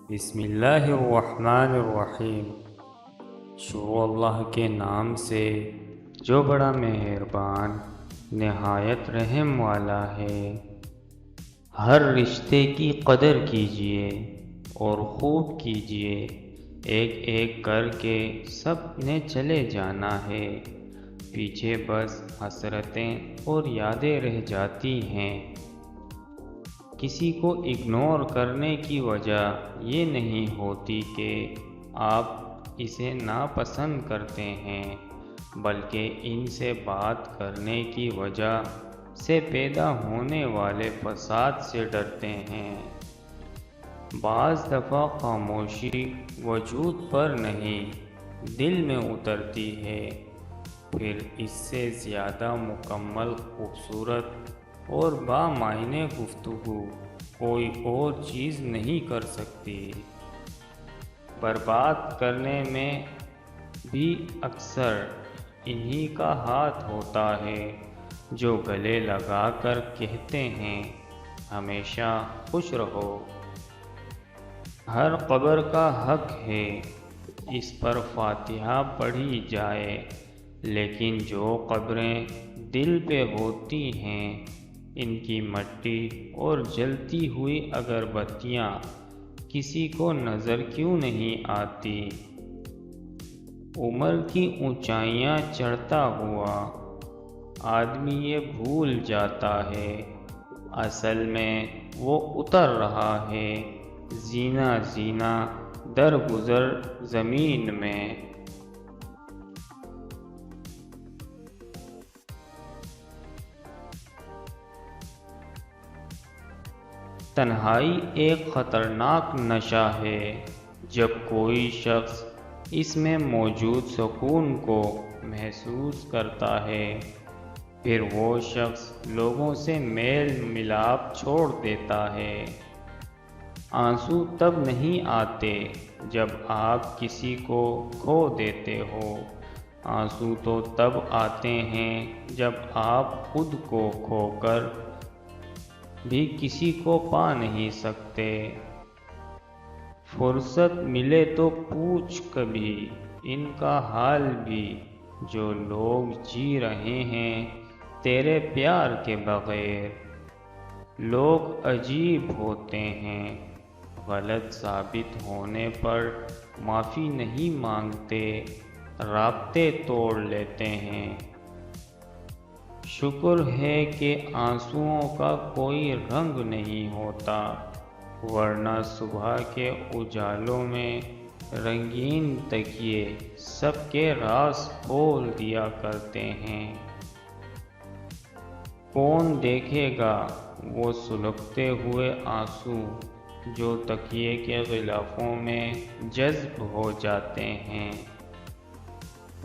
بسم اللہ الرحمن الرحیم۔ شروع اللہ کے نام سے جو بڑا مہربان نہایت رحم والا ہے۔ ہر رشتے کی قدر کیجیے اور خوب کیجیے، ایک ایک کر کے سب نے چلے جانا ہے، پیچھے بس حسرتیں اور یادیں رہ جاتی ہیں۔ کسی کو اگنور کرنے کی وجہ یہ نہیں ہوتی کہ آپ اسے ناپسند کرتے ہیں، بلکہ ان سے بات کرنے کی وجہ سے پیدا ہونے والے فساد سے ڈرتے ہیں۔ بعض دفعہ خاموشی وجود پر نہیں، دل میں اترتی ہے، پھر اس سے زیادہ مکمل، خوبصورت اور بامعنی گفتگو کوئی اور چیز نہیں کر سکتی۔ برباد کرنے میں بھی اکثر انہی کا ہاتھ ہوتا ہے، جو گلے لگا کر کہتے ہیں ہمیشہ خوش رہو۔ ہر قبر کا حق ہے اس پر فاتحہ پڑھی جائے، لیکن جو قبریں دل پہ ہوتی ہیں، ان کی مٹی اور جلتی ہوئی اگربتیاں کسی کو نظر کیوں نہیں آتی؟ عمر کی اونچائیاں چڑھتا ہوا آدمی یہ بھول جاتا ہے، اصل میں وہ اتر رہا ہے زینہ زینہ در گزر زمین میں۔ تنہائی ایک خطرناک نشہ ہے۔ جب کوئی شخص اس میں موجود سکون کو محسوس کرتا ہے، پھر وہ شخص لوگوں سے میل ملاپ چھوڑ دیتا ہے۔ آنسو تب نہیں آتے جب آپ کسی کو کھو دیتے ہو، آنسو تو تب آتے ہیں جب آپ خود کو کھو کر بھی کسی کو پا نہیں سکتے۔ فرصت ملے تو پوچھ کبھی ان کا حال بھی، جو لوگ جی رہے ہیں تیرے پیار کے بغیر۔ لوگ عجیب ہوتے ہیں، غلط ثابت ہونے پر معافی نہیں مانگتے، رابطے توڑ لیتے ہیں۔ شکر ہے کہ آنسوؤں کا کوئی رنگ نہیں ہوتا، ورنہ صبح کے اجالوں میں رنگین تکیے سب کے راز کھول دیا کرتے ہیں۔ کون دیکھے گا وہ سلگتے ہوئے آنسو جو تکیے کے غلافوں میں جذب ہو جاتے ہیں؟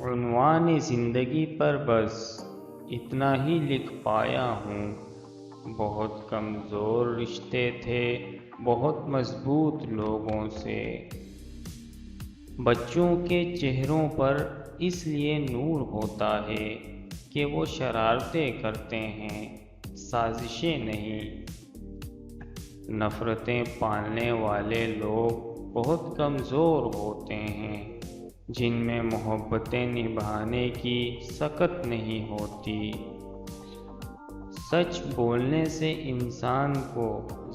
عنوان زندگی پر بس اتنا ہی لکھ پایا ہوں۔ بہت کمزور رشتے تھے بہت مضبوط لوگوں سے۔ بچوں کے چہروں پر اس لیے نور ہوتا ہے کہ وہ شرارتیں کرتے ہیں، سازشیں نہیں۔ نفرتیں پالنے والے لوگ بہت کمزور ہوتے ہیں، جن میں محبتیں نبھانے کی سکت نہیں ہوتی۔ سچ بولنے سے انسان کو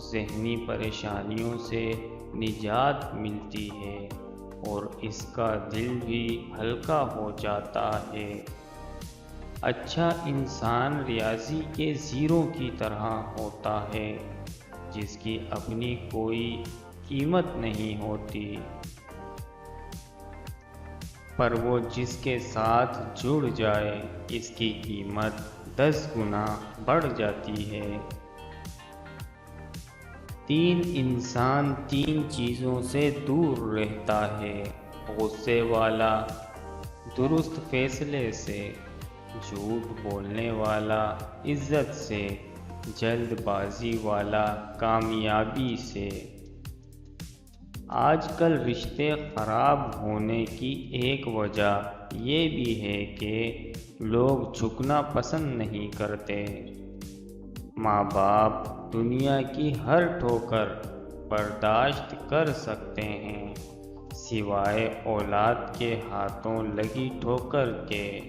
ذہنی پریشانیوں سے نجات ملتی ہے اور اس کا دل بھی ہلکا ہو جاتا ہے۔ اچھا انسان ریاضی کے زیرو کی طرح ہوتا ہے، جس کی اپنی کوئی قیمت نہیں ہوتی، پر وہ جس کے ساتھ جڑ جائے اس کی قیمت 10 گنا بڑھ جاتی ہے۔ انسان 3 چیزوں سے دور رہتا ہے: غصے والا درست فیصلے سے، جھوٹ بولنے والا عزت سے، جلد بازی والا کامیابی سے۔ آج کل رشتے خراب ہونے کی ایک وجہ یہ بھی ہے کہ لوگ جھکنا پسند نہیں کرتے۔ ماں باپ دنیا کی ہر ٹھوکر برداشت کر سکتے ہیں، سوائے اولاد کے ہاتھوں لگی ٹھوکر کے۔